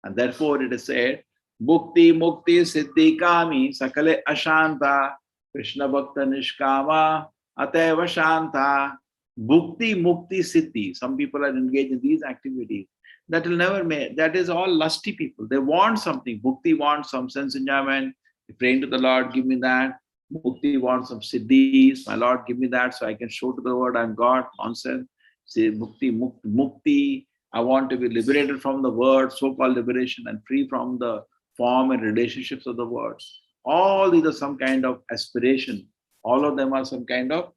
And therefore it is said, Bhukti Mukti Siddhi Kami Sakale Ashanta Krishna Bhakta Nishkama Ateva Shanta. Bhukti Mukti Siddhi. Some people are engaged in these activities. That will never make, that is all lusty people. They want something. Bhukti wants some sense enjoyment. They're praying to the Lord, give me that. Mukti wants some siddhis. My Lord, give me that so I can show to the world I'm God. Nonsense. Say Bhukti Mukti. I want to be liberated from the world, so-called liberation, and free from the form and relationships of the world. All these are some kind of aspiration. All of them are some kind of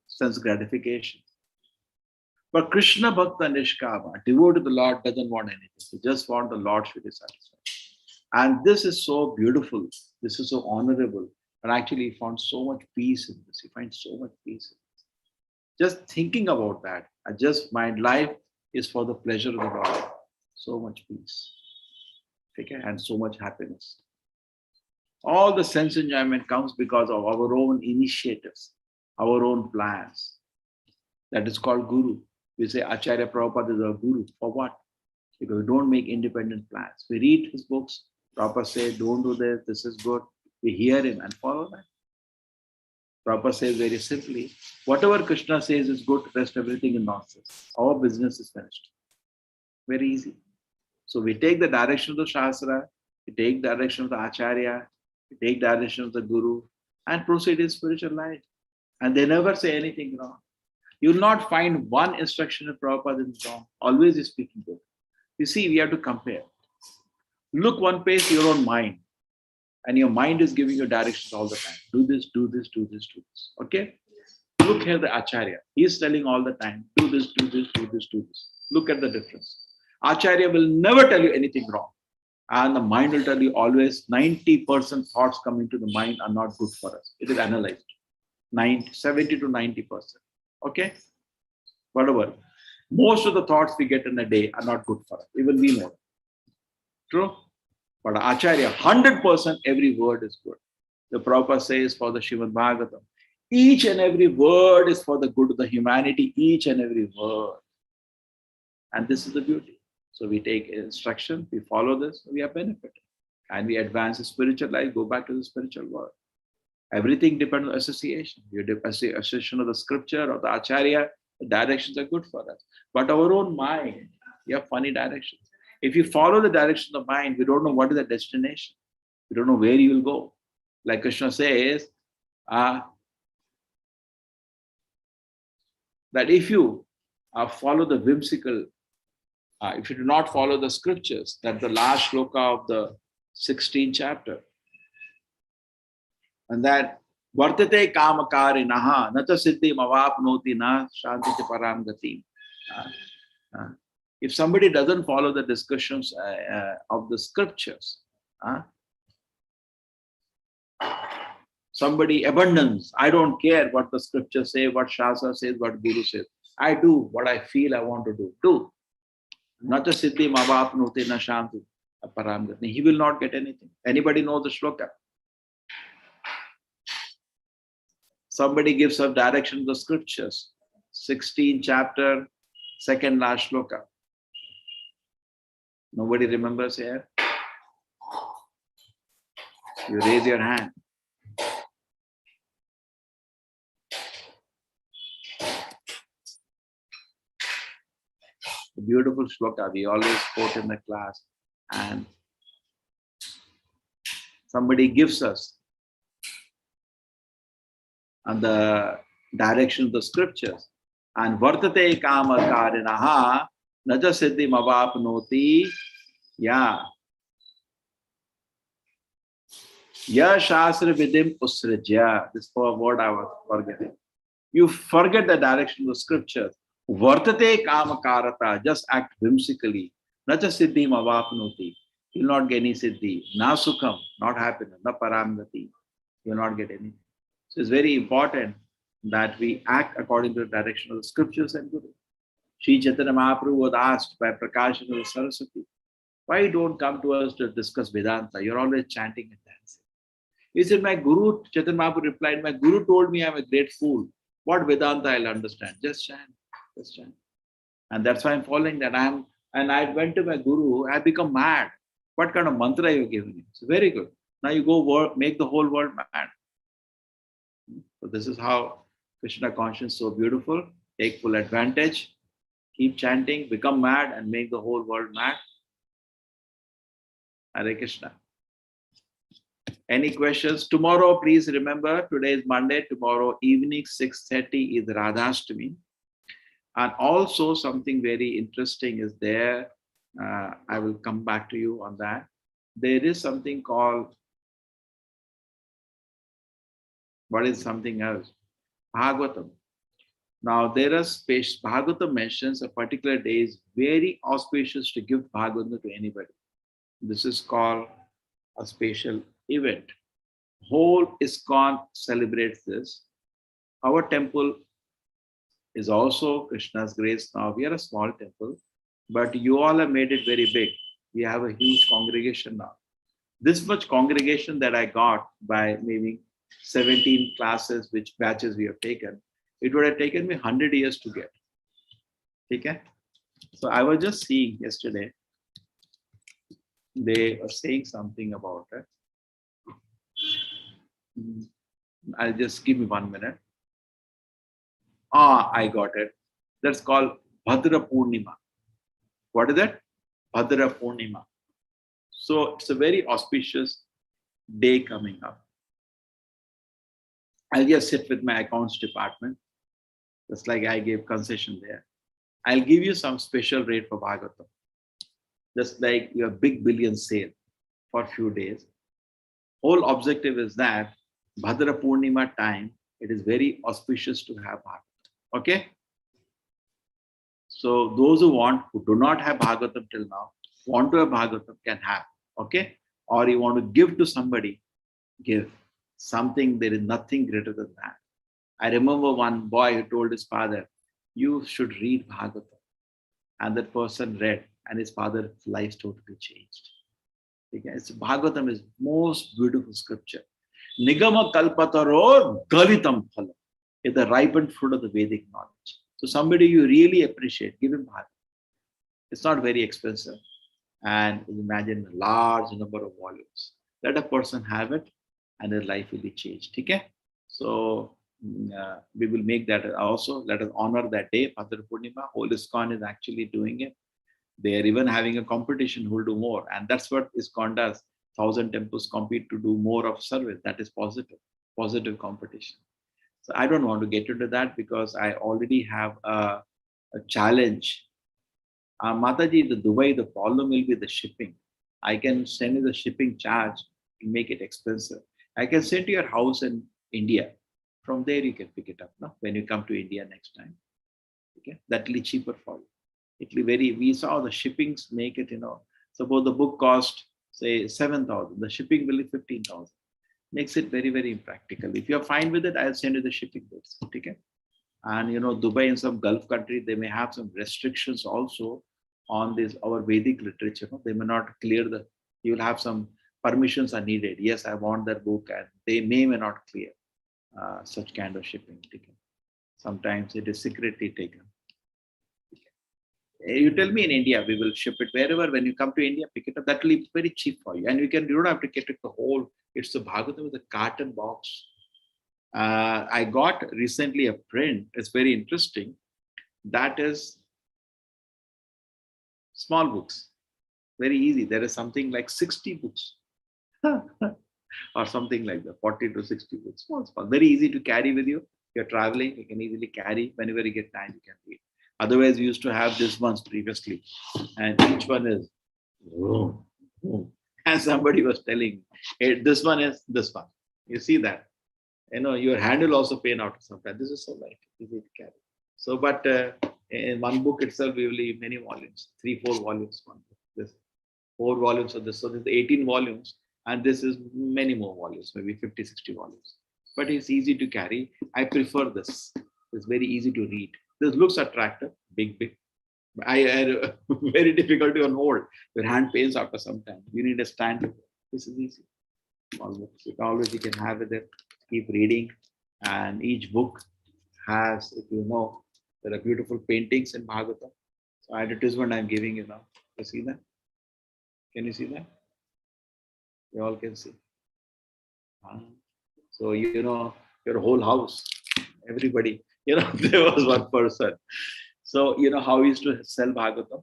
sense gratification. But Krishna Bhakta Nishkama, devoted to the Lord, doesn't want anything. He just wants the Lord should be satisfied. And this is so beautiful. This is so honorable. And actually, he found so much peace in this. He finds so much peace in this. Just thinking about that, my life is for the pleasure of the Lord. So much peace. Okay? And so much happiness. All the sense enjoyment comes because of our own initiatives, our own plans. That is called Guru. We say Acharya Prabhupada is our Guru. For what? Because we don't make independent plans. We read his books. Prabhupada says, don't do this, this is good. We hear him and follow that. Prabhupada says very simply, whatever Krishna says is good, rest everything is nonsense. Our business is finished. Very easy. So we take the direction of the Shastra, we take the direction of the Acharya, we take the direction of the Guru, and proceed in spiritual life. And they never say anything wrong. You will not find one instruction of Prabhupada is wrong. Always is speaking good. You see, we have to compare. Look one page, your own mind. And your mind is giving you directions all the time. Do this, do this, do this, do this. Okay? Look here, the Acharya. He is telling all the time, do this, do this, do this, do this. Look at the difference. Acharya will never tell you anything wrong. And the mind will tell you always 90% thoughts coming to the mind are not good for us. It is analyzed. 70 to 90%. Okay? Whatever. Most of the thoughts we get in a day are not good for us. Even we know. True? But Acharya, 100% every word is good. The Prabhupada says for the Srimad Bhagavatam, each and every word is for the good of the humanity, each and every word. And this is the beauty. So we take instruction, we follow this, we are benefited. And we advance the spiritual life, go back to the spiritual world. Everything depends on association. You association of the scripture or the Acharya, the directions are good for us. But our own mind, we have funny directions. If you follow the direction of the mind, we don't know what is the destination. We don't know where you will go. Like Krishna says, that if you follow the whimsical, if you do not follow the scriptures, that the last shloka of the 16th chapter, and that vartate kamakari naha nata siddhi mavapnoti na shanti param gati. If somebody doesn't follow the discussions of the scriptures, somebody abundance, I don't care what the scriptures say, what Shastra says, what Guru says. I do what I feel I want to do. Do. Nata siddhi mavapnoti na shanti. Paramgati. He will not get anything. Anybody know the shloka? Somebody gives us direction to the scriptures. 16 chapter, second last shloka. Nobody remembers here? You raise your hand. The beautiful shloka we always quote in the class, and somebody gives us on the direction of the scriptures. And vartate kama karinaha naja siddhi mavapnoti ya ya shastra vidim usrajya. This word I was forgetting. You forget the direction of the scriptures. Vartate kama karata, just act whimsically. Naja siddhi mavapnoti. You will not get any siddhi. Na sukham, not happiness. Na paramgati. You will not get anything. So it's very important that we act according to the direction of the scriptures and Guru. Sri Chaitanya Mahaprabhu was asked by Prakashananda Saraswati, why don't come to us to discuss Vedanta? You're always chanting and dancing. He said, my Guru, Chaitanya Mahaprabhu replied, my Guru told me I'm a great fool. What Vedanta I'll understand? Just chant, just chant. And that's why I'm following that. And I went to my Guru, I become mad. What kind of mantra you're giving him? So very good. Now you go make the whole world mad. So this is how Krishna conscience is so beautiful. Take full advantage, keep chanting, become mad and make the whole world mad. Hare Krishna. Any questions? Tomorrow, please remember, today is Monday. Tomorrow evening, 6:30 is Radhashtami. And also something very interesting is there. I will come back to you on that. There is something called, what is something else? Bhagavatam. Now there are Bhagavatam mentions a particular day is very auspicious to give Bhagavatam to anybody. This is called a special event. Whole ISKCON celebrates this. Our temple is also Krishna's grace. Now we are a small temple, but you all have made it very big. We have a huge congregation now. This much congregation that I got by maybe 17 classes, which batches we have taken, it would have taken me 100 years to get. Okay? So I was just seeing yesterday, they were saying something about it. I'll just give me 1 minute. I got it. That's called Bhadra Purnima. What is that? Bhadra Purnima. So it's a very auspicious day coming up. I'll just sit with my accounts department, just like I gave concession there. I'll give you some special rate for Bhagavatam. Just like your big billion sale for a few days. Whole objective is that Bhadra Purnima time, it is very auspicious to have Bhagavatam. Okay? So those who do not have Bhagavatam till now, want to have Bhagavatam can have. Okay? Or you want to give to somebody, give. Something, there is nothing greater than that. I remember one boy who told his father, you should read Bhagavatam. And that person read, and his father's life totally changed. Because Bhagavatam is most beautiful scripture. Nigama kalpataro galitam phala is the ripened fruit of the Vedic knowledge. So somebody you really appreciate, give him Bhagavatam. It's not very expensive. And imagine a large number of volumes. Let a person have it, and their life will be changed. Okay? So we will make that also. Let us honor that day, Bhadra Purnima. Whole ISKCON is actually doing it. They are even having a competition who will do more. And that's what ISKCON does. 1,000 temples compete to do more of service. That is positive competition. So I don't want to get into that because I already have a challenge. Mataji, the Dubai, the problem will be the shipping. I can send you the shipping charge and make it expensive. I can send to your house in India. From there you can pick it up when you come to India next time. Okay, that will be cheaper for you. It will be we saw the shippings make it, suppose the book cost say 7,000, the shipping will be 15,000. Makes it very, very impractical. If you're fine with it, I'll send you the shipping rates. Okay. And Dubai and some Gulf country, they may have some restrictions also on this our Vedic literature. No? They may not clear the. You will have some permissions are needed. Yes, I want that book, and they may not clear such kind of shipping ticket. Sometimes it is secretly taken. You tell me in India, we will ship it wherever. When you come to India, pick it up. That will be very cheap for you, and you don't have to get it the whole. It's the Bhagavatam with a carton box. I got recently a print. It's very interesting. That is small books. Very easy. There is something like 60 books. Or something like that, 40 to 60 books. Small. Very easy to carry with you. You're traveling, you can easily carry. Whenever you get time, you can read. Otherwise, we used to have this ones previously. And each one is, and somebody was telling, hey, this one is this one. You see that? Your hand will also pain out sometimes. This is so light, easy to carry. So, but in one book itself, we will leave many volumes, 3-4 volumes. One book. This 4 volumes of this. So, there's 18 volumes. And this is many more volumes, maybe 50, 60 volumes. But it's easy to carry. I prefer this. It's very easy to read. This looks attractive, big. I very difficult to hold. Your hand pains after some time. You need a stand. This is easy. Small books. You can have it there. Keep reading. And each book has, if you know, there are beautiful paintings in Bhagavatam. So advertisement I'm giving you now. You see that? Can you see that? You all can see. So, your whole house, everybody, there was one person. So, how he used to sell Bhagavatam?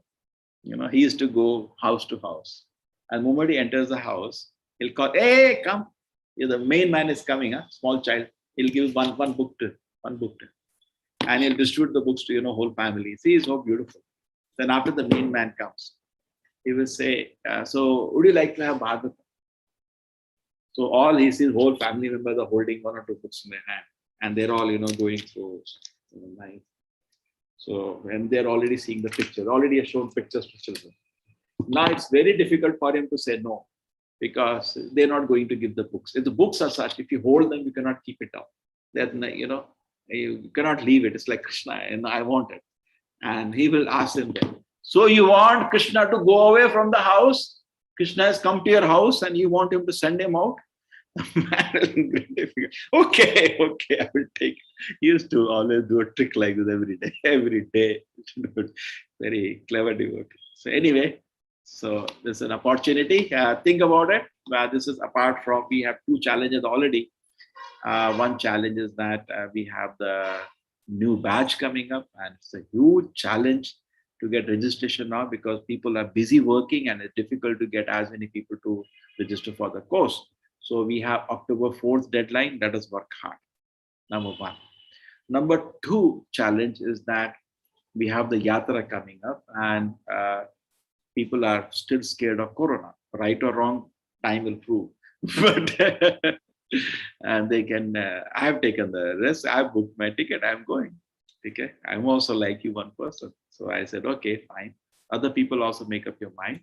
He used to go house to house. And the moment he enters the house, he'll call, hey, come. The main man is coming, small child. He'll give one book to. And he'll distribute the books to, whole family. See, it's so beautiful. Then after the main man comes, he will say, so would you like to have Bhagavatam? So all his whole family members are holding 1 or 2 books in their hand, and they're all going through life. So when they're already seeing the pictures, already shown pictures to children. Now it's very difficult for him to say no, because they're not going to give the books. If the books are such, if you hold them, you cannot keep it down. Then you cannot leave it. It's like Krishna, and I want it. And he will ask them then. So you want Krishna to go away from the house? Krishna has come to your house and you want him to send him out? Okay, I will take it. He used to always do a trick like this every day. Very clever devotee. So anyway, so this is an opportunity. Think about it. This is apart from, we have 2 challenges already. One challenge is that we have the new batch coming up, and it's a huge challenge to get registration now because people are busy working and it's difficult to get as many people to register for the course. So we have October 4th deadline. Let us work hard. Number 1. Number 2 challenge is that we have the yatra coming up, and people are still scared of Corona. Right or wrong, time will prove. But and they can. I have taken the risk. I have booked my ticket. I'm going. Okay, I'm also like you, one person. So I said, okay, fine. Other people also make up your mind.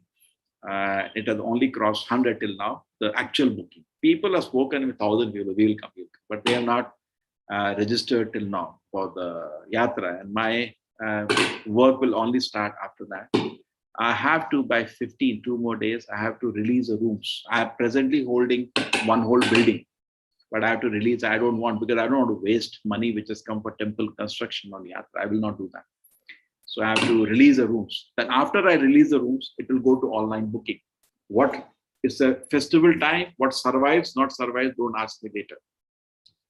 It has only crossed 100 till now, the actual booking. People have spoken with 1,000 people, we will come, but they have not registered till now for the yatra. And my work will only start after that. I have to, by 15, 2 more days, I have to release the rooms. I am presently holding one whole building, but I have to release. I don't want, because I don't want to waste money which has come for temple construction on yatra. I will not do that. So I have to release the rooms. Then after I release the rooms, it will go to online booking. What is a festival time? What survives, not survives, don't ask me later.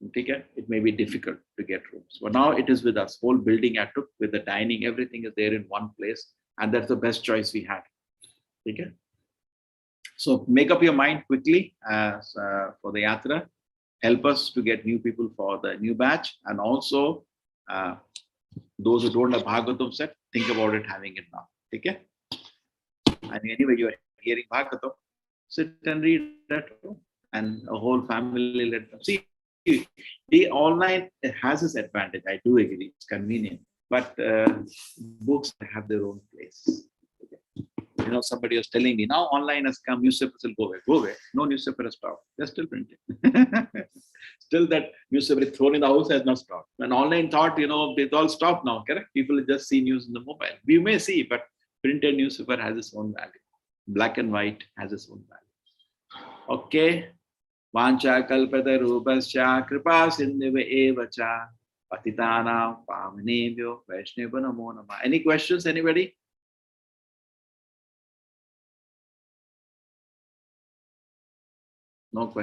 Okay? It may be difficult to get rooms. But now it is with us. Whole building I took with the dining, everything is there in one place. And that's the best choice we had. Okay? So make up your mind quickly for the yatra. Help us to get new people for the new batch. And also, those who don't have Bhagavatam set, think about it having it now. Okay? And anyway, you are hearing Bhagavatam, sit and read at home. And a whole family let them see. The online has its advantage. I do agree. It's convenient. But books have their own place. Okay. Somebody was telling me, now online has come, newspapers will go away. Go away. No newspaper has stopped. They're still printing. Still that newspaper is thrown in the house has not stopped. When online thought, it's all stopped now, correct? People just see news in the mobile. We may see, but Printed newspaper has its own value. Black and white has its own value. Okay. Vancha kalpata rupascha kripa sindhave evacha patitana pavanebhyo vaishnava namo namah. Any questions, anybody? No questions.